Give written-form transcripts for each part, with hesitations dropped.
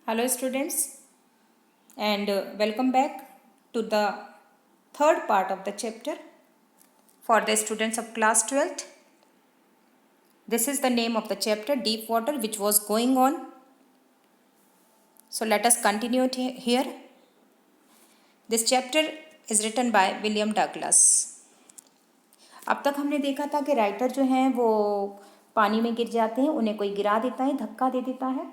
Hello, students, and welcome back to the third part of the chapter for the students of class 12th. This is the name of the chapter, Deep Water, which was going on. So, let us continue it here. This chapter is written by William Douglas. अब तक हमने देखा था कि writer जो हैं वो पानी में गिर जाते हैं, उन्हें कोई गिरा देता है, धक्का दे देता है,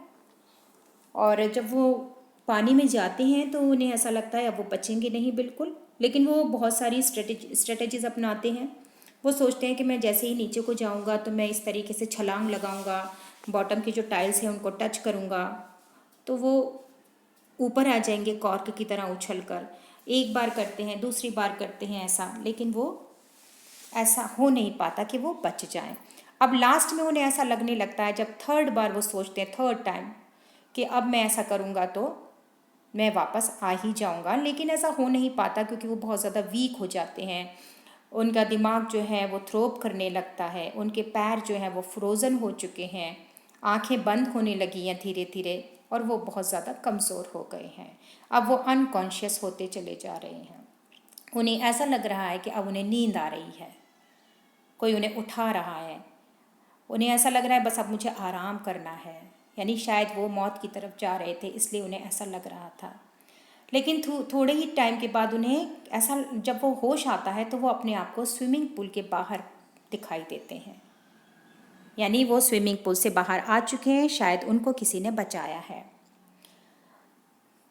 और जब वो पानी में जाते हैं तो उन्हें ऐसा लगता है अब वो बचेंगे नहीं बिल्कुल, लेकिन वो बहुत सारी स्ट्रेटजीज अपनाते हैं। वो सोचते हैं कि मैं जैसे ही नीचे को जाऊंगा तो मैं इस तरीके से छलांग लगाऊंगा, बॉटम की जो टाइल्स हैं उनको टच करूंगा तो वो ऊपर आ जाएंगे कॉर्क की तरह उछल कर। एक बार करते हैं, दूसरी बार करते हैं ऐसा, लेकिन वो ऐसा हो नहीं पाता कि वो बच जाएं। अब लास्ट में उन्हें ऐसा लगने लगता है, जब थर्ड बार वो सोचते हैं, थर्ड टाइम, कि अब मैं ऐसा करूँगा तो मैं वापस आ ही जाऊँगा, लेकिन ऐसा हो नहीं पाता क्योंकि वो बहुत ज़्यादा वीक हो जाते हैं। उनका दिमाग जो है वो थ्रोप करने लगता है, उनके पैर जो हैं वो फ्रोज़न हो चुके हैं, आंखें बंद होने लगी हैं धीरे धीरे, और वो बहुत ज़्यादा कमज़ोर हो गए हैं। अब वो अनकॉन्शियस होते चले जा रहे हैं। उन्हें ऐसा लग रहा है कि अब उन्हें नींद आ रही है, कोई उन्हें उठा रहा है, उन्हें ऐसा लग रहा है बस अब मुझे आराम करना है। यानी शायद वो मौत की तरफ जा रहे थे, इसलिए उन्हें ऐसा लग रहा था। लेकिन थोड़े ही टाइम के बाद उन्हें ऐसा, जब वो होश आता है तो वो अपने आप को स्विमिंग पूल के बाहर दिखाई देते हैं। यानी वो स्विमिंग पूल से बाहर आ चुके हैं, शायद उनको किसी ने बचाया है।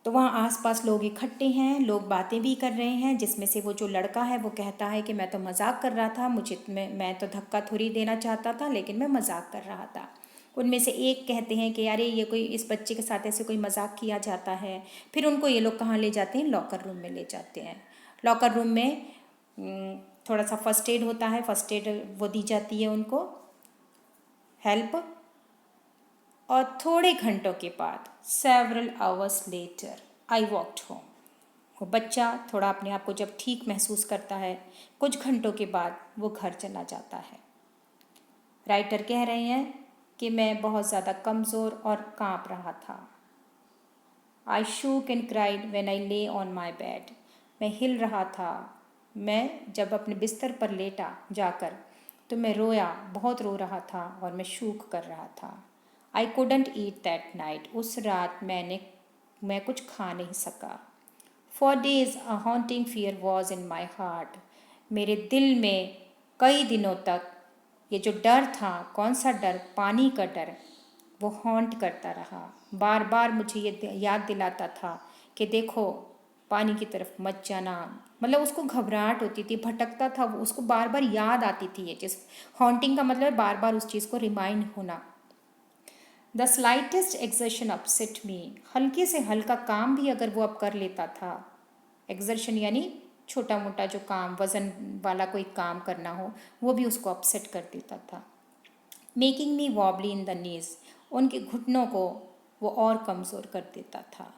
तो वहाँ आसपास लोग इकट्ठे हैं, लोग बातें भी कर रहे हैं, जिसमें से वो जो लड़का है वो कहता है कि मैं तो मजाक कर रहा था, मैं तो धक्का थोड़ी देना चाहता था, लेकिन मैं मजाक कर रहा था। उनमें से एक कहते हैं कि अरे ये कोई, इस बच्चे के साथ ऐसे कोई मजाक किया जाता है। फिर उनको ये लोग कहाँ ले जाते हैं, लॉकर रूम में ले जाते हैं। लॉकर रूम में थोड़ा सा फर्स्ट एड होता है, फर्स्ट एड वो दी जाती है उनको, हेल्प। और थोड़े घंटों के बाद, several hours later, I walked home. वो बच्चा थोड़ा अपने आप को जब ठीक महसूस करता है, कुछ घंटों के बाद वो घर चला जाता है। राइटर कह रहे हैं कि मैं बहुत ज़्यादा कमज़ोर और कांप रहा था। I shook and cried when I lay on my bed. मैं हिल रहा था, मैं जब अपने बिस्तर पर लेटा जाकर तो मैं रोया, बहुत रो रहा था, और मैं शूक कर रहा था। I couldn't eat that night. उस रात मैं कुछ खा नहीं सका। For days a haunting fear was in my heart. मेरे दिल में कई दिनों तक ये जो डर था, कौन सा डर, पानी का डर, वो हॉन्ट करता रहा। बार बार मुझे ये याद दिलाता था कि देखो पानी की तरफ मत जाना। मतलब उसको घबराहट होती थी, भटकता था वो, उसको बार बार याद आती थी ये चीज़। हॉन्टिंग का मतलब बार बार उस चीज़ को रिमाइंड होना। द स्लाइटेस्ट एक्सर्शन अपसेट मी। हल्के से हल्का काम भी अगर वो अब कर लेता था, एक्सर्शन यानी छोटा मोटा जो काम, वज़न वाला कोई काम करना हो, वो भी उसको अपसेट कर देता था। Making me wobbly in the knees. उनके घुटनों को वो और कमज़ोर कर देता था।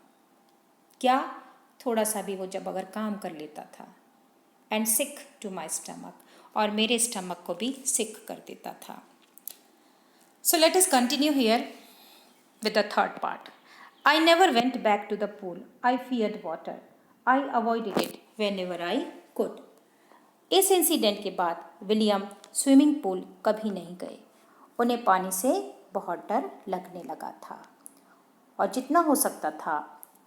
क्या? थोड़ा सा भी वो जब अगर काम कर लेता था। And sick to my stomach. और मेरे स्टमक को भी सिक कर देता था। So let us continue here with the third part. I never went back to the pool. I feared water. I avoided it whenever I could. इस incident के बाद विलियम स्विमिंग पूल कभी नहीं गए। उन्हें पानी से बहुत डर लगने लगा था, और जितना हो सकता था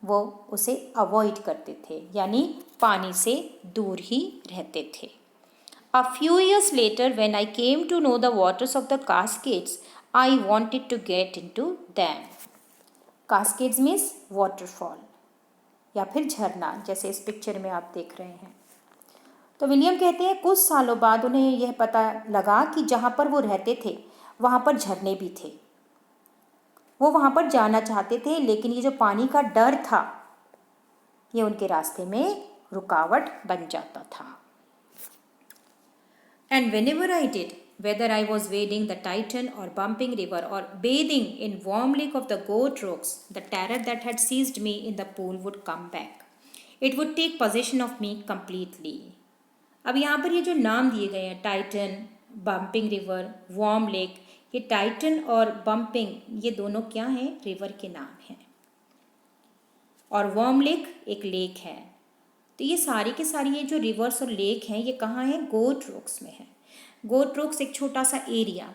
वो उसे अवॉइड करते थे, यानी पानी से दूर ही रहते थे। A few years later, when I came to know the waters of the Cascades, I wanted to get into them. Cascades means waterfall या फिर झरना, जैसे इस पिक्चर में आप देख रहे हैं। तो विलियम कहते हैं कुछ सालों बाद उन्हें यह पता लगा कि जहाँ पर वो रहते थे वहाँ पर झरने भी थे। वो वहाँ पर जाना चाहते थे, लेकिन ये जो पानी का डर था ये उनके रास्ते में रुकावट बन जाता था। And whenever I did, whether I was wading the Titan or bumping river or bathing in warm lake of the goat rocks, the terror that had seized me in the pool would come back. It would take possession of me completely. अब यहाँ पर ये जो नाम दिए गए हैं, Titan, bumping river, warm lake, ये टाइटन और बम्पिंग ये दोनों क्या हैं? रिवर के नाम हैं। और वर्म लेक एक लेक है। तो ये सारी के सारी ये जो रिवर्स और लेक हैं ये कहाँ हैं? गोट रोक्स में है। गोट रोक्स एक छोटा सा एरिया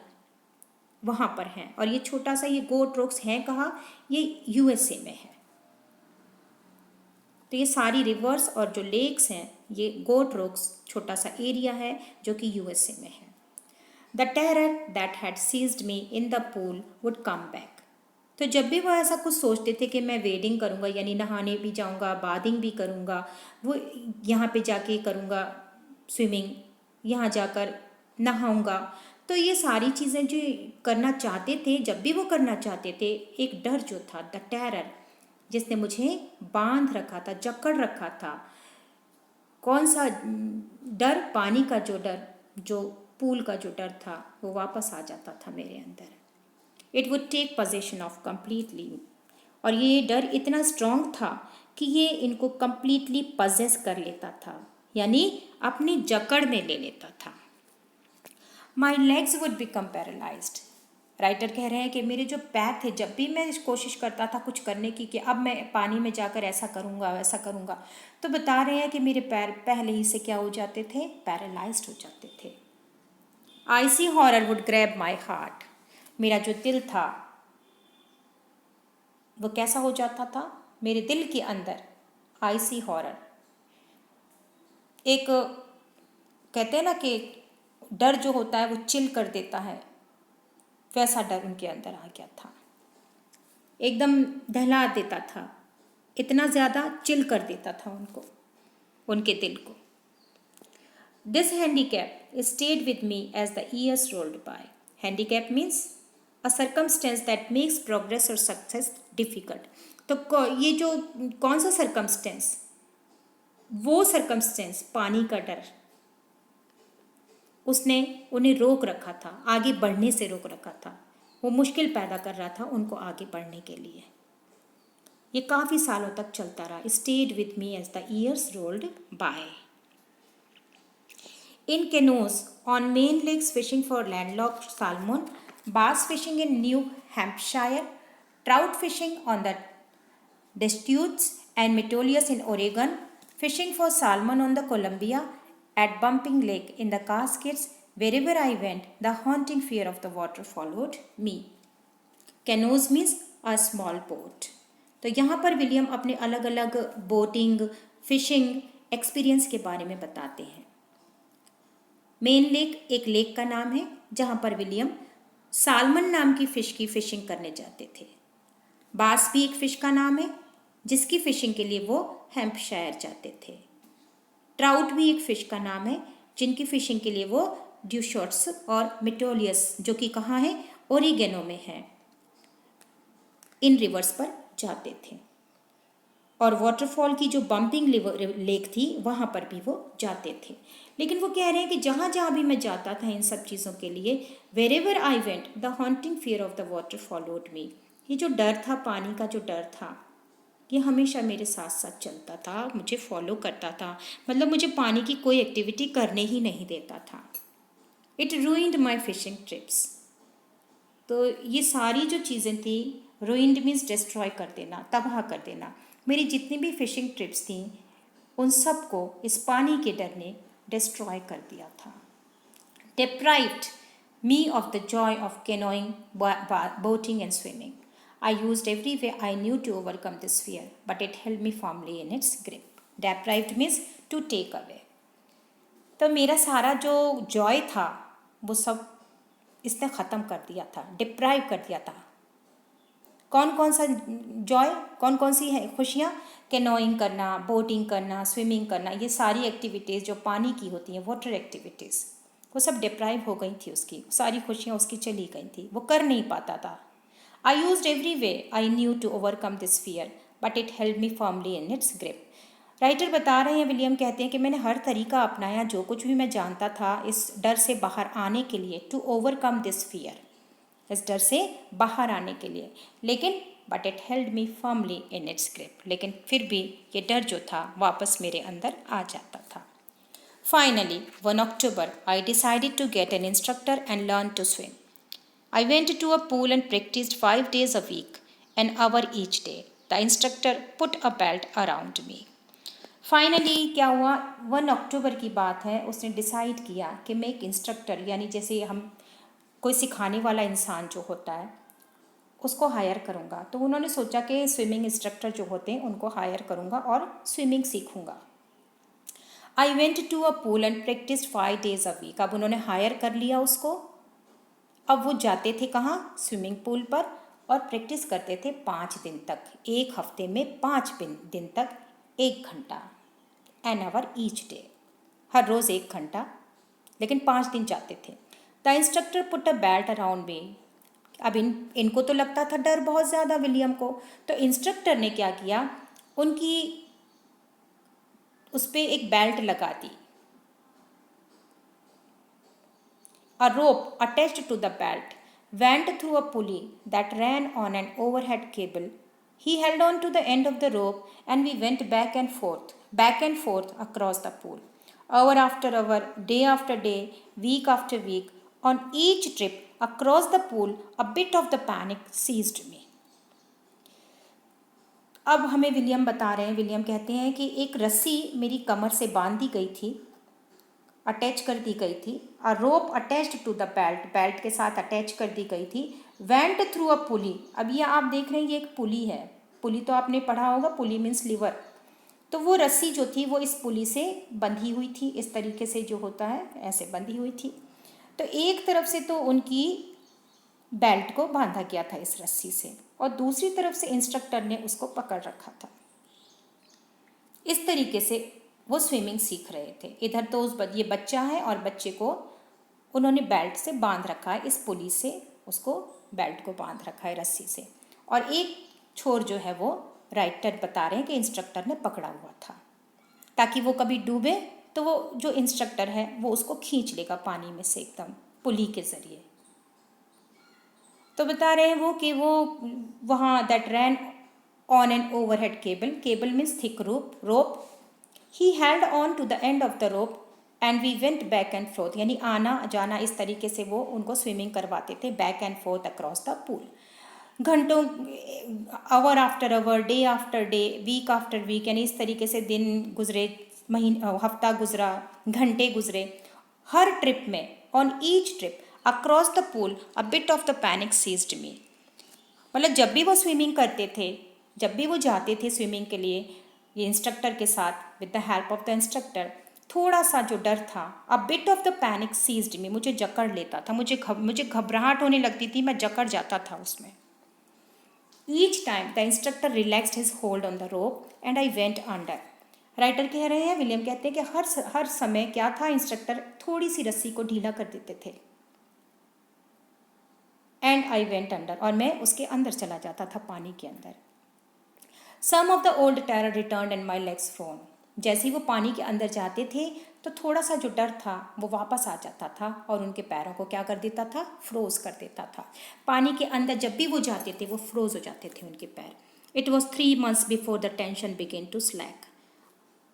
वहाँ पर है, और ये छोटा सा ये गोट रोक्स हैं कहाँ? ये यूएसए में है। तो ये सारी रिवर्स और जो लेक्स हैं ये गोट रोक्स छोटा सा एरिया है जो कि यूएसए में है। The terror that had seized me in the pool would come back. तो जब भी वो ऐसा कुछ सोचते थे कि मैं वेडिंग करूँगा, यानी नहाने भी जाऊँगा, बादिंग भी करूँगा, वो यहाँ पे जाके करूँगा स्विमिंग, यहाँ जाकर नहाऊँगा, तो ये सारी चीज़ें जो करना चाहते थे, जब भी वो करना चाहते थे, एक डर जो था, द टेरर, जिसने मुझे बांध रखा था, जकड़ रखा था। कौन सा डर? पानी का जो डर, जो पूल का जो डर था, वो वापस आ जाता था मेरे अंदर। It would take possession of completely, और ये डर इतना स्ट्रॉन्ग था कि ये इनको कम्प्लीटली पजेस कर लेता था, यानी अपनी जकड़ में ले लेता था। My legs would become paralysed. Writer कह रहे हैं कि मेरे जो पैर थे, जब भी मैं कोशिश करता था कुछ करने की कि अब मैं पानी में जाकर ऐसा करूँगा वैसा करूँगा, तो बता रहे हैं कि मेरे पैर पहले ही से क्या हो जाते थे? पैरालाइज्ड हो जाते थे। Icy horror would grab my heart. मेरा जो दिल था वो कैसा हो जाता था? मेरे दिल के अंदर आइसी हॉरर, एक कहते हैं ना कि डर जो होता है वो चिल कर देता है, वैसा डर उनके अंदर आ गया था, एकदम दहला देता था, इतना ज़्यादा चिल कर देता था उनको, उनके दिल को। This handicap stayed with me as the years rolled by. Handicap means a circumstance that makes progress और सक्सेस डिफिकल्ट। तो ये जो कौन सा सर्कमस्टेंस? वो सर्कमस्टेंस, पानी का डर, उसने उन्हें रोक रखा था, आगे बढ़ने से रोक रखा था, वो मुश्किल पैदा कर रहा था उनको आगे बढ़ने के लिए। ये काफ़ी सालों तक चलता रहा। Stayed with me as the years rolled by. In canoes on Maine lakes fishing for landlocked salmon, bass fishing in New Hampshire, trout fishing on the Deschutes and Metolius in Oregon, fishing for salmon on the Columbia, at Bumping Lake in the Cascades, wherever I went, the haunting fear of the water followed me. Canoes means a small boat. तो यहाँ पर William अपने अलग अलग boating, fishing experience के बारे में बताते हैं। मेन लेक एक लेक का नाम है जहाँ पर विलियम सालमन नाम की फ़िश की फ़िशिंग करने जाते थे। बास भी एक फ़िश का नाम है जिसकी फ़िशिंग के लिए वो हैम्पशायर जाते थे। ट्राउट भी एक फ़िश का नाम है जिनकी फ़िशिंग के लिए वो ड्यूशॉट्स और मेटोलियस, जो कि कहाँ है? ओरिगेनो में है, इन रिवर्स पर जाते थे। और वाटरफॉल की जो बम्पिंग लेक थी वहाँ पर भी वो जाते थे। लेकिन वो कह रहे हैं कि जहाँ जहाँ भी मैं जाता था इन सब चीज़ों के लिए, wherever I went the haunting fear of the water followed me. ये जो डर था, पानी का जो डर था, ये हमेशा मेरे साथ साथ चलता था, मुझे फॉलो करता था, मतलब मुझे पानी की कोई एक्टिविटी करने ही नहीं देता था। It ruined my fishing trips. तो ये सारी जो चीज़ें थी, रूइंड मीन्स डिस्ट्रॉय कर देना, तबाह कर देना। मेरी जितनी भी फिशिंग ट्रिप्स थी उन सब को इस पानी के डर ने डिस्ट्रॉय कर दिया था। deprived me of the joy of canoeing, boating and swimming. I used every way I knew to overcome this fear, but it held me firmly in its grip. Deprived means to take away. तो मेरा सारा जो Joy था वो सब इसने ख़त्म कर दिया था, डिप्राइव कर दिया था। कौन कौन सा जॉय, कौन कौन सी है खुशियाँ? कैनोइंग करना, बोटिंग करना, स्विमिंग करना, ये सारी एक्टिविटीज़ जो पानी की होती हैं, वाटर एक्टिविटीज़, वो सब डिप्राइव हो गई थी उसकी, सारी खुशियाँ उसकी चली गई थी, वो कर नहीं पाता था। I used every way I knew to overcome this fear, but it held me firmly in its grip. Writer बता रहे हैं, विलियम कहते हैं कि मैंने हर तरीका अपनाया, जो कुछ भी मैं जानता था इस डर से बाहर आने के लिए, टू ओवरकम दिस फियर, इस डर से बाहर आने के लिए, लेकिन but it held me firmly in its grip, लेकिन फिर भी ये डर जो था वापस मेरे अंदर आ जाता था। Finally, one October, I decided to get an instructor and learn to swim. I went to a pool and practiced 5 days a week, an hour each day. The instructor put a belt around me. Finally क्या हुआ, 1 अक्टूबर की बात है, उसने decide किया कि मैं एक इंस्ट्रक्टर, यानी जैसे हम कोई सिखाने वाला इंसान जो होता है उसको हायर करूँगा। तो उन्होंने सोचा कि स्विमिंग इंस्ट्रक्टर जो होते हैं उनको हायर करूँगा और स्विमिंग सीखूँगा। I went to a pool and practice 5 days a week. अब उन्होंने हायर कर लिया उसको। अब वो जाते थे कहाँ, स्विमिंग पूल पर, और प्रैक्टिस करते थे 5 दिन तक, एक हफ्ते में 5 दिन तक 1 घंटा, एन आवर ईच डे, हर रोज़ 1 घंटा, लेकिन 5 दिन जाते थे। The instructor put a belt around me. अब इनको तो लगता था डर बहुत ज़्यादा विलियम को, तो इंस्ट्रक्टर ने क्या किया, उनकी उस पर एक बेल्ट लगा दी। A rope attached to the belt went through a pulley that ran on an overhead cable. He held on to the end of the rope and we went back and forth across the pool. Hour after hour, day after day, week after week, on each trip across the pool, a bit of the panic seized me. अब हमें William बता रहे हैं, William कहते हैं कि एक रस्सी मेरी कमर से बांध दी गई थी, अटैच कर दी गई थी। A rope attached to the belt, belt के साथ अटैच कर दी गई थी। वेंट थ्रू अ पुली, अब ये आप देख रहे हैं ये एक पुली है, पुली तो आपने पढ़ा होगा, पुली मीन्स लीवर। तो वो रस्सी जो थी वो इस पुली से बंधी हुई थी, इस तरीके से जो होता है ऐसे बंधी हुई थी। तो एक तरफ से तो उनकी बेल्ट को बांधा गया था इस रस्सी से, और दूसरी तरफ से इंस्ट्रक्टर ने उसको पकड़ रखा था। इस तरीके से वो स्विमिंग सीख रहे थे। इधर तो ये बच्चा है और बच्चे को उन्होंने बेल्ट से बांध रखा है, इस पुली से उसको बेल्ट को बांध रखा है रस्सी से, और एक छोर जो है वो राइटर बता रहे हैं कि इंस्ट्रक्टर ने पकड़ा हुआ था, ताकि वो कभी डूबे तो वो जो इंस्ट्रक्टर है वो उसको खींच लेगा पानी में से एकदम पुली के ज़रिए। तो बता रहे हैं वो कि वो वहाँ that ran on an overhead cable, cable means thick rope. He held on to the end of the rope and we went back and forth, यानी आना जाना, इस तरीके से वो उनको स्विमिंग करवाते थे back and forth across the pool. घंटों, hour after hour, day after day, week after week, यानी इस तरीके से दिन गुजरे, हफ्ता गुजरा, घंटे गुजरे। हर ट्रिप में, on each trip across the pool, a bit of the panic seized me. मतलब जब भी वो स्विमिंग करते थे, जब भी वो जाते थे स्विमिंग के लिए ये इंस्ट्रक्टर के साथ, with the help of the instructor, थोड़ा सा जो डर था, a bit of the panic seized me, मुझे जकड़ लेता था, मुझे घबराहट होने लगती थी, मैं जकड़ जाता था उसमें। Each time the instructor relaxed his hold on the rope and I went under. Writer कह रहे हैं, विलियम कहते हैं कि हर समय क्या था, इंस्ट्रक्टर थोड़ी सी रस्सी को ढीला कर देते थे, एंड आई वेंट अंडर, और मैं उसके अंदर चला जाता था, पानी के अंदर। Some of the old terror return and my legs froze. जैसे ही वो पानी के अंदर जाते थे तो थोड़ा सा जो डर था वो वापस आ जाता था और उनके पैरों को क्या कर देता था, फ्रोज कर देता था। पानी के अंदर जब भी वो जाते थे वो फ्रोज हो जाते थे उनके पैर। It was 3 months before the tension began to slack.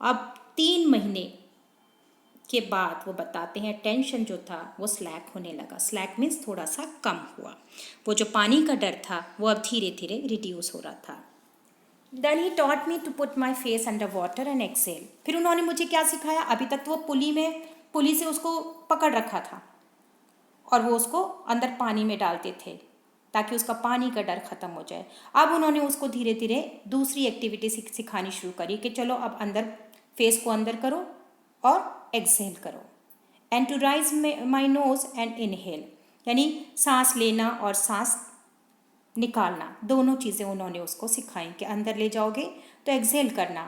अब 3 महीने के बाद वो बताते हैं टेंशन जो था वो स्लैक होने लगा। स्लैक मीन्स थोड़ा सा कम हुआ। वो जो पानी का डर था वो अब धीरे धीरे रिड्यूस हो रहा था। Then he taught me to put my face under water and exhale. फिर उन्होंने मुझे क्या सिखाया, अभी तक तो वो पुली से उसको पकड़ रखा था और वो उसको अंदर पानी में डालते थे ताकि उसका पानी का डर ख़त्म हो जाए। अब उन्होंने उसको धीरे धीरे दूसरी एक्टिविटी सिखानी शुरू करी कि चलो अब अंदर फेस को अंदर करो और एक्सेल करो। And to raise my nose and inhale, यानी सांस लेना और सांस निकालना, दोनों चीज़ें उन्होंने उसको सिखाई कि अंदर ले जाओगे तो एक्सेल करना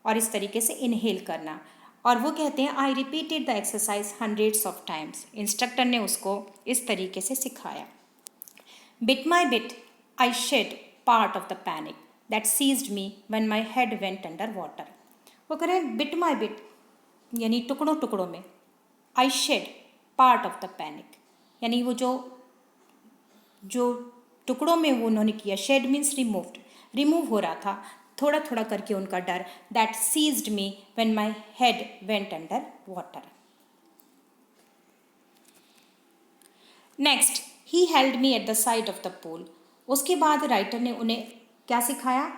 और इस तरीके से इनहेल करना। और वो कहते हैं I repeated the exercise hundreds of times. Instructor ने उसको इस तरीके से सिखाया। Bit by bit I shed part of the panic that seized me when my head went under water. वो कह रहे हैं बिट माई बिट, यानी टुकड़ों टुकड़ों में, I shed part of the panic, यानी वो जो टुकड़ों में वो उन्होंने किया, शेड मीन्स रिमूव हो रहा था थोड़ा थोड़ा करके उनका डर, that seized me when my head went under water. Next, he held me at the side of the pool. उसके बाद राइटर ने उन्हें क्या सिखाया,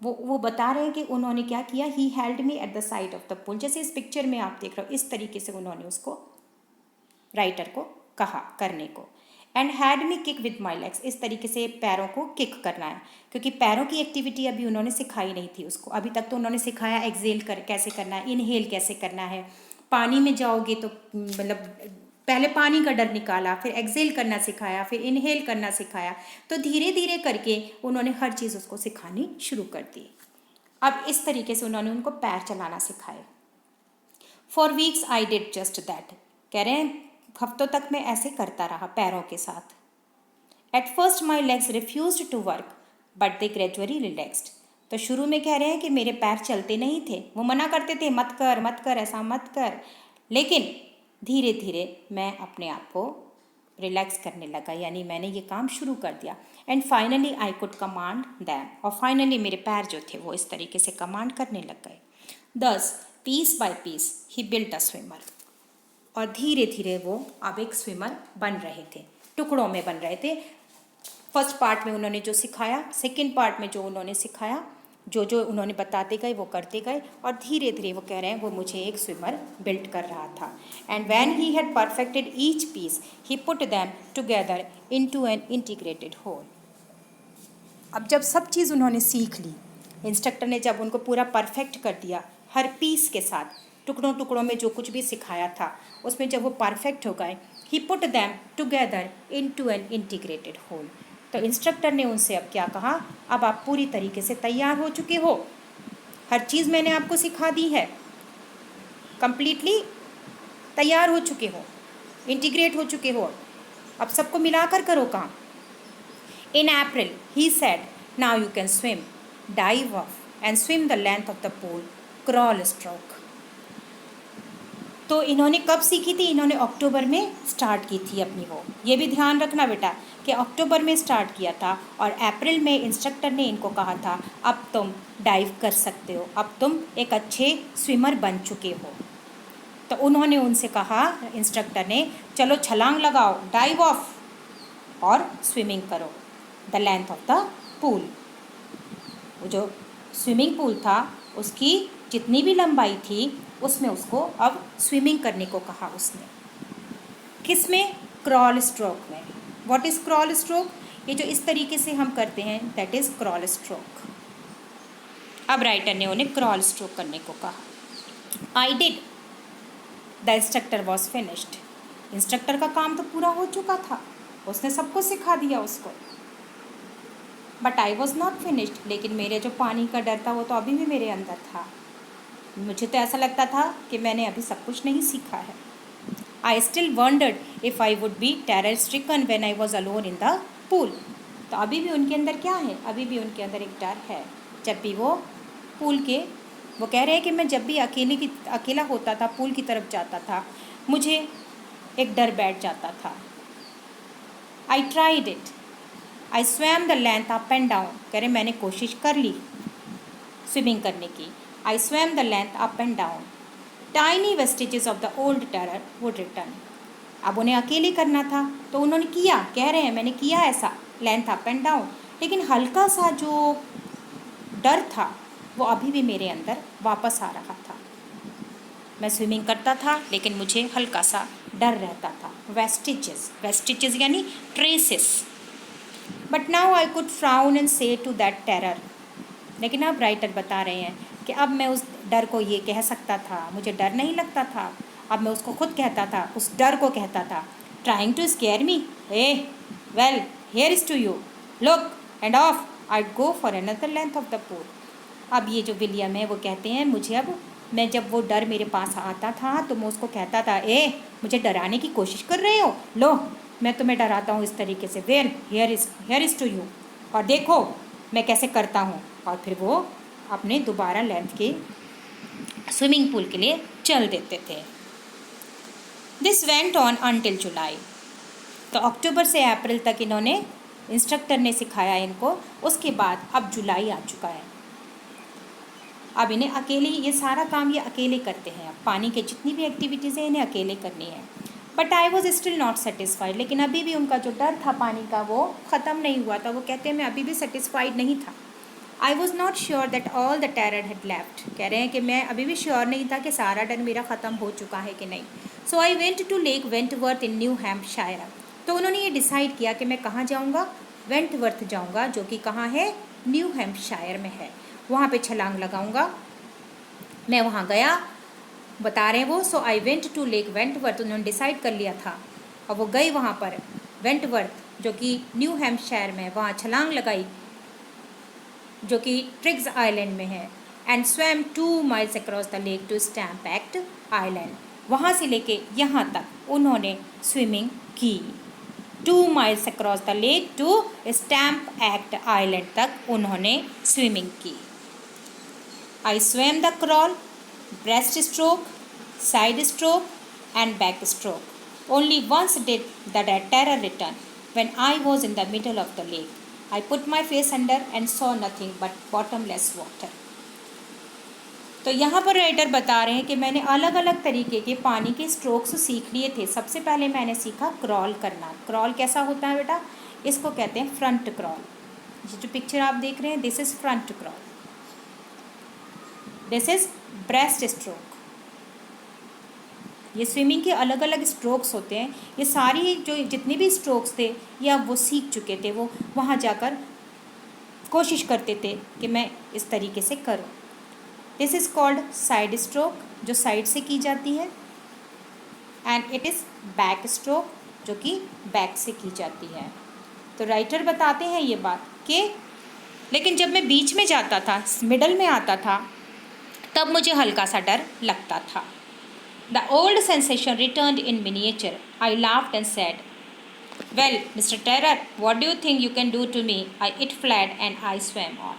वो बता रहे हैं कि उन्होंने क्या किया, ही held me at the side of the pool, जैसे इस पिक्चर में आप देख रहे हो इस तरीके से उन्होंने उसको राइटर को कहा करने को। And had me kick with my legs, इस तरीके से पैरों को किक करना है, क्योंकि पैरों की एक्टिविटी अभी उन्होंने सिखाई नहीं थी उसको। अभी तक तो उन्होंने सिखाया एक्सेल कैसे करना है, इनहेल कैसे करना है, पानी में जाओगे तो मतलब पहले पानी का डर निकाला, फिर एक्सेल करना सिखाया, फिर इनहेल करना सिखाया। तो धीरे धीरे करके उन्होंने हर चीज़ उसको सिखानी शुरू कर दी। अब इस तरीके से उन्होंने उनको पैर चलाना सिखाए। For weeks I did just that, कह रहे हैं हफ्तों तक मैं ऐसे करता रहा पैरों के साथ। At first my legs refused to work but they gradually relaxed, तो शुरू में कह रहे हैं कि मेरे पैर चलते नहीं थे, वो मना करते थे मत कर ऐसा मत कर, लेकिन धीरे धीरे मैं अपने आप को रिलैक्स करने लगा, यानी मैंने ये काम शुरू कर दिया। And finally I could command them, और फाइनली मेरे पैर जो थे वो इस तरीके से कमांड करने लग गए। Thus piece by piece he built a swimmer, और धीरे धीरे वो अब एक स्विमर बन रहे थे, टुकड़ों में बन रहे थे। फर्स्ट पार्ट में उन्होंने जो सिखाया, सेकंड पार्ट में जो उन्होंने सिखाया, जो जो उन्होंने बताते गए वो करते गए, और धीरे धीरे वो कह रहे हैं वो मुझे एक स्विमर बिल्ड कर रहा था। And when he had perfected each piece he put them together into an integrated whole. अब जब सब चीज़ उन्होंने सीख ली, इंस्ट्रक्टर ने जब उनको पूरा परफेक्ट कर दिया, हर पीस के साथ टुकड़ों टुकड़ों में जो कुछ भी सिखाया था उसमें जब वो परफेक्ट हो गए, he put them together into an integrated whole. तो इंस्ट्रक्टर ने उनसे अब क्या कहा, अब आप पूरी तरीके से तैयार हो चुके हो, हर चीज़ मैंने आपको सिखा दी है, कंप्लीटली तैयार हो चुके हो, इंटीग्रेट हो चुके हो, अब सबको मिलाकर करो काम। In April he said now you can swim, dive off and swim the length of the pool, crawl stroke. तो इन्होंने कब सीखी थी, इन्होंने अक्टूबर में स्टार्ट की थी अपनी वो, ये भी ध्यान रखना बेटा कि अक्टूबर में स्टार्ट किया था और अप्रैल में इंस्ट्रक्टर ने इनको कहा था अब तुम डाइव कर सकते हो, अब तुम एक अच्छे स्विमर बन चुके हो। तो उन्होंने उनसे कहा, इंस्ट्रक्टर ने, चलो छलांग लगाओ, डाइव ऑफ और स्विमिंग करो the length of the pool. वो जो स्विमिंग पूल था उसकी जितनी भी लंबाई थी उसमें उसको अब स्विमिंग करने को कहा उसने। किस में, क्रॉल स्ट्रोक में। व्हाट इज़ क्रॉल स्ट्रोक, ये जो इस तरीके से हम करते हैं दैट इज़ क्रॉल स्ट्रोक। अब राइटर ने उन्हें क्रॉल स्ट्रोक करने को कहा। I did, the instructor was finished, instructor का काम तो पूरा हो चुका था, उसने सबको सिखा दिया उसको। But I was not finished, लेकिन मेरे जो पानी का डर था वो तो अभी भी मेरे अंदर था, मुझे तो ऐसा लगता था कि मैंने अभी सब कुछ नहीं सीखा है। I still wondered if I would be terror stricken when I was alone in the pool. तो अभी भी उनके अंदर क्या है, अभी भी उनके अंदर एक डर है। जब भी वो पूल के, वो कह रहे हैं कि मैं जब भी अकेला होता था, पूल की तरफ जाता था, मुझे एक डर बैठ जाता था। I tried it, I swam the length up and down, कह रहे मैंने कोशिश कर ली स्विमिंग करने की। I swam the length up and down. Tiny vestiges of the old terror would return. अब उन्हें अकेले करना था तो उन्होंने किया, कह रहे हैं मैंने किया ऐसा, लेंथ अप एंड डाउन, लेकिन हल्का सा जो डर था वो अभी भी मेरे अंदर वापस आ रहा था। मैं स्विमिंग करता था लेकिन मुझे हल्का सा डर रहता था। वेस्टिजेस यानी traces. But now I could frown and से टू दैट टेरर, लेकिन अब राइटर बता रहे हैं कि अब मैं उस डर को ये कह सकता था, मुझे डर नहीं लगता था, अब मैं उसको खुद कहता था, उस डर को कहता था, trying to scare me, well here is to you, look and off, I go for another length of the pool. अब ये जो विलियम है वो कहते हैं मुझे, अब मैं जब वो डर मेरे पास आता था तो मैं उसको कहता था, मुझे डराने की कोशिश कर रहे हो, लो मैं तुम्हें डराता हूँ इस तरीके से, well here is to you, और देखो मैं कैसे करता हूँ। और फिर वो अपने दोबारा लेंथ के स्विमिंग पूल के लिए चल देते थे। दिस वेंट ऑन अनटिल जुलाई, तो अक्टूबर से अप्रैल तक इन्होंने, इंस्ट्रक्टर ने सिखाया इनको, उसके बाद अब जुलाई आ चुका है। अब इन्हें अकेले ये सारा काम ये अकेले करते हैं, अब पानी के जितनी भी एक्टिविटीज़ हैं इन्हें अकेले करनी है। But I was still not satisfied, लेकिन अभी भी उनका जो डर था पानी का वो ख़त्म नहीं हुआ था। वो कहते हैं मैं अभी भी सेटिस्फाइड नहीं था, I was not sure that all the terror had left. कह रहे हैं कि मैं अभी भी श्योर नहीं था कि सारा डर मेरा ख़त्म हो चुका है कि नहीं। So I went to Lake Wentworth in New Hampshire. तो उन्होंने ये डिसाइड किया कि मैं कहाँ जाऊँगा, वेंटवर्थ जाऊँगा, जो कि कहाँ है, न्यू हैम्पशायर में है। वहाँ पे छलांग लगाऊँगा। मैं वहाँ गया, बता रहे हैं वो। So I went to Lake Wentworth, उन्होंने डिसाइड कर लिया था और वो गई वहाँ पर वेंटवर्थ जो कि न्यू हैम्पशायर में है, वहाँ छलांग लगाई जो कि ट्रिग्स आइलैंड में है। And swam 2 miles across the lake to Stamp Act Island. वहाँ से लेके यहाँ तक उन्होंने स्विमिंग की। 2 miles across the lake to Stamp Act Island तक उन्होंने स्विमिंग की। I swam the crawl, breaststroke, sidestroke and back stroke. Only once did the terror return when I was in the middle of the lake. I put my face under and saw nothing but bottomless water. तो यहाँ पर writer बता रहे हैं कि मैंने अलग अलग तरीके के पानी के स्ट्रोक्स सीख लिए थे। सबसे पहले मैंने सीखा क्रॉल करना। क्रॉल कैसा होता है बेटा, इसको कहते हैं फ्रंट क्रॉल। ये जो पिक्चर आप देख रहे हैं, this is front crawl, this is breast stroke. ये स्विमिंग के अलग अलग स्ट्रोक्स होते हैं। ये सारी जो जितने भी स्ट्रोक्स थे ये अब वो सीख चुके थे। वो वहाँ जाकर कोशिश करते थे कि मैं इस तरीके से करूँ। This is called side stroke, जो साइड से की जाती है। And it is back stroke, जो कि बैक से की जाती है। तो राइटर बताते हैं ये बात कि लेकिन जब मैं बीच में जाता था, मिडल में आता था, तब मुझे हल्का सा डर लगता था। The old sensation returned in miniature. I laughed and said, "Well, Mr. Terror, what do you think you can do to me?" It fled and I swam on.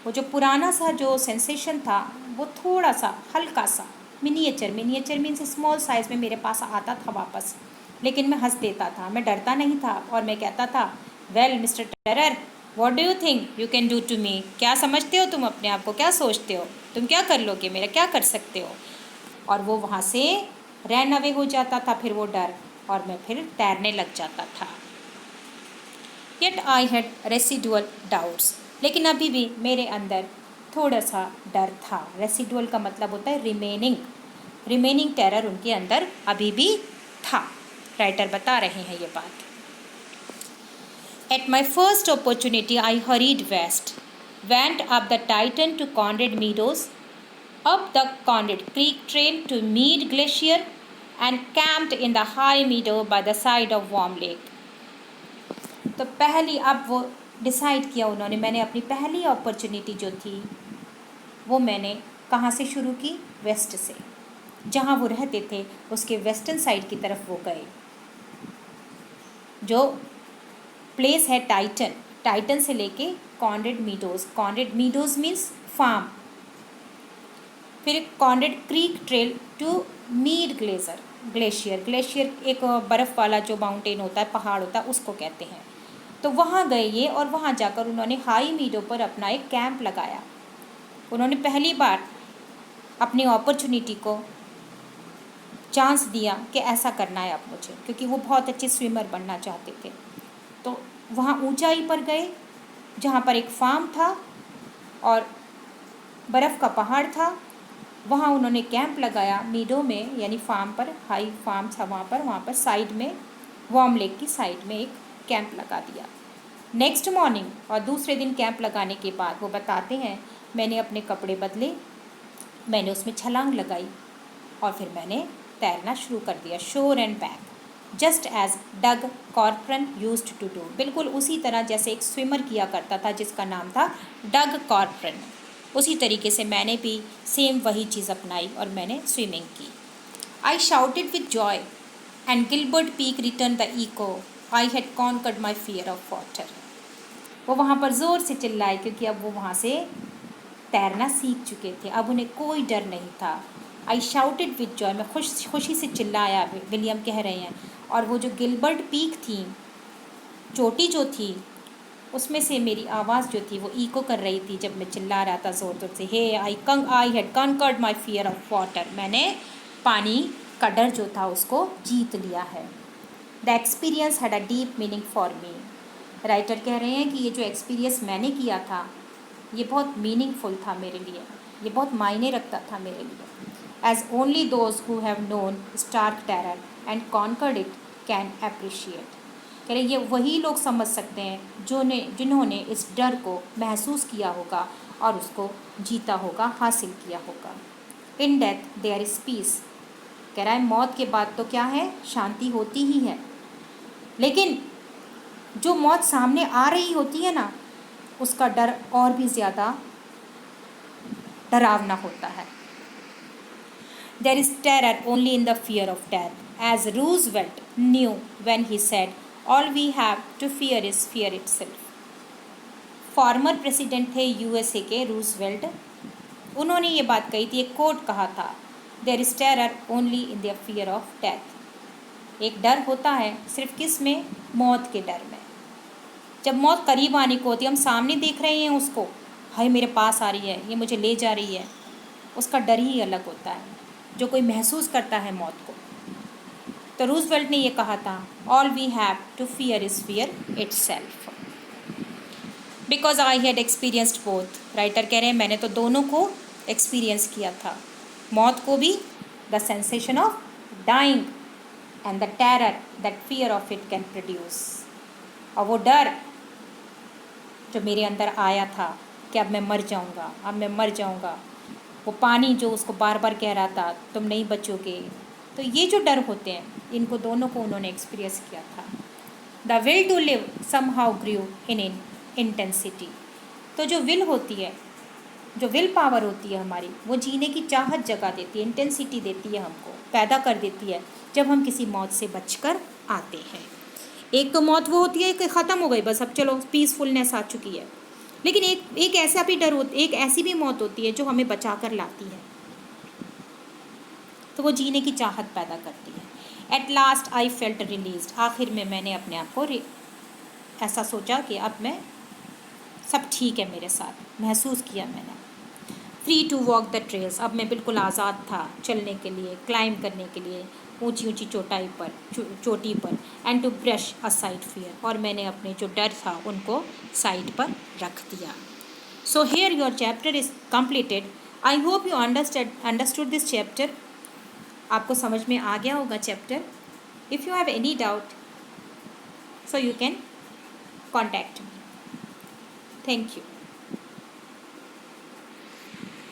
वो जो पुराना सा जो सेंसेशन था वो थोड़ा सा हल्का सा मिनिएचर मीन्स स्मॉल साइज़ में मेरे पास आता था वापस। लेकिन मैं हंस देता था, मैं डरता नहीं था और मैं कहता था, well mister terror, what do you think you can do to me? क्या समझते हो तुम अपने आप को, क्या सोचते हो, तुम क्या कर लोगे मेरा, क्या कर सकते हो? और वो वहाँ से रन अवे हो जाता था फिर वो डर, और मैं फिर तैरने लग जाता था। Yet I had residual doubts, लेकिन अभी भी मेरे अंदर थोड़ा सा डर था। रेसिडुअल का मतलब होता है रिमेनिंग टेरर उनके अंदर अभी भी था। राइटर बता रहे हैं ये बात। At my first opportunity I hurried west, went up the Tieton to Conrad Meadows, up the Conrad Creek Trail to Mead Glacier and camped in the high meadow by the side of Warm Lake. तो पहली अब वो decide किया उन्होंने, मैंने अपनी पहली opportunity जो थी वो मैंने कहाँ से शुरू की, वेस्ट से। जहाँ वो रहते थे उसके वेस्टर्न साइड की तरफ वो गए। जो प्लेस है टाइटन से लेके कॉन्रेड मीडोज मीन्स फार्म, फिर Conrad Creek trail to Mead glacier एक बर्फ़ वाला जो माउंटेन होता है, पहाड़ होता है, उसको कहते हैं। तो वहाँ गए ये, और वहाँ जाकर उन्होंने हाई मीडो पर अपना एक कैंप लगाया। उन्होंने पहली बार अपनी अपॉर्चुनिटी को चांस दिया कि ऐसा करना है अब मुझे, क्योंकि वो बहुत अच्छे स्विमर बनना चाहते थे। तो वहाँ ऊंचाई पर गए जहाँ पर एक फार्म था और बर्फ़ का पहाड़ था। वहाँ उन्होंने कैंप लगाया मीडो में, यानी फार्म पर, हाई फार्म था वहाँ पर साइड में, वार्म लेक की साइड में एक कैंप लगा दिया। नेक्स्ट मॉर्निंग, और दूसरे दिन कैंप लगाने के बाद वो बताते हैं, मैंने अपने कपड़े बदले, मैंने उसमें छलांग लगाई और फिर मैंने तैरना शुरू कर दिया, shore and back, just as Doug Corpron used to do. बिल्कुल उसी तरह जैसे एक स्विमर किया करता था जिसका नाम था डग कॉर्प्रन, उसी तरीके से मैंने भी सेम वही चीज़ अपनाई और मैंने स्विमिंग की। I shouted with joy and Gilbert Peak return the echo, I had conquered my fear of water. वो वहाँ पर ज़ोर से चिल्लाए क्योंकि अब वो वहाँ से तैरना सीख चुके थे, अब उन्हें कोई डर नहीं था। आई शाउटेड विद जॉय, मैं खुशी से चिल्लाया, विलियम कह रहे हैं। और वो जो गिलबर्ट पीक थी, चोटी जो थी, उसमें से मेरी आवाज़ जो थी वो इको कर रही थी जब मैं चिल्ला रहा था ज़ोर ज़ोर से, hey I had conquered my fear of water, मैंने पानी का डर जो था उसको जीत लिया है। The experience had a deep meaning for me. Writer कह रहे हैं कि ये जो एक्सपीरियंस मैंने किया था ये बहुत मीनिंगफुल था मेरे लिए, ये बहुत मायने रखता था मेरे लिए। As only those who have known stark terror and conquered it can appreciate. कह रहे ये वही लोग समझ सकते हैं जिन्होंने इस डर को महसूस किया होगा और उसको जीता होगा, हासिल किया होगा। In death there is peace. कह रहा है मौत के बाद तो क्या है, शांति होती ही है, लेकिन जो मौत सामने आ रही होती है ना, उसका डर और भी ज़्यादा डरावना होता है। There is terror only in the fear of death, as Roosevelt knew when he said, "All we have to fear is fear itself." Former president थे यूएसए के रूजवेल्ट, उन्होंने ये बात कही थी, एक कोट कहा था, there is terror only in the fear of death. एक डर होता है सिर्फ किस में, मौत के डर में। जब मौत करीब आने को होती है, हम सामने देख रहे हैं उसको, हाय मेरे पास आ रही है, ये मुझे ले जा रही है, उसका डर ही अलग होता है जो कोई महसूस करता है मौत को। तो रूजवेल्ट ने ये कहा था, all we have to fear is fear itself, because I had experienced both. Writer कह रहे हैं मैंने तो दोनों को एक्सपीरियंस किया था, मौत को भी, the sensation of dying and the terror that fear of it can produce. और वो डर जो मेरे अंदर आया था कि अब मैं मर जाऊंगा, अब मैं मर जाऊंगा, वो पानी जो उसको बार बार कह रहा था तुम नहीं बचोगे, तो ये जो डर होते हैं, इनको दोनों को उन्होंने एक्सपीरियंस किया था। The will to live somehow grew in intensity. तो जो विल होती है, जो विल पावर होती है हमारी, वो जीने की चाहत जगा देती है, इंटेंसिटी देती है, हमको पैदा कर देती है जब हम किसी मौत से बचकर आते हैं। एक तो मौत वो होती है कि ख़त्म हो गई बस, अब चलो पीसफुलनेस आ चुकी है, लेकिन एक ऐसा भी डर होता, एक ऐसी भी मौत होती है जो हमें बचा कर लाती है, तो वो जीने की चाहत पैदा करती है। At last I felt released. आखिर में मैंने अपने आप को ऐसा सोचा कि अब मैं सब ठीक है मेरे साथ, महसूस किया मैंने। Free to walk the trails. अब मैं बिल्कुल आज़ाद था चलने के लिए, क्लाइंब करने के लिए ऊंची ऊंची चोटी पर। And to brush aside fear. और मैंने अपने जो डर था उनको साइड पर रख दिया। So here your chapter is completed. I hope you understood this chapter. आपको समझ में आ गया होगा chapter. If you have any doubt so you can contact me. Thank you.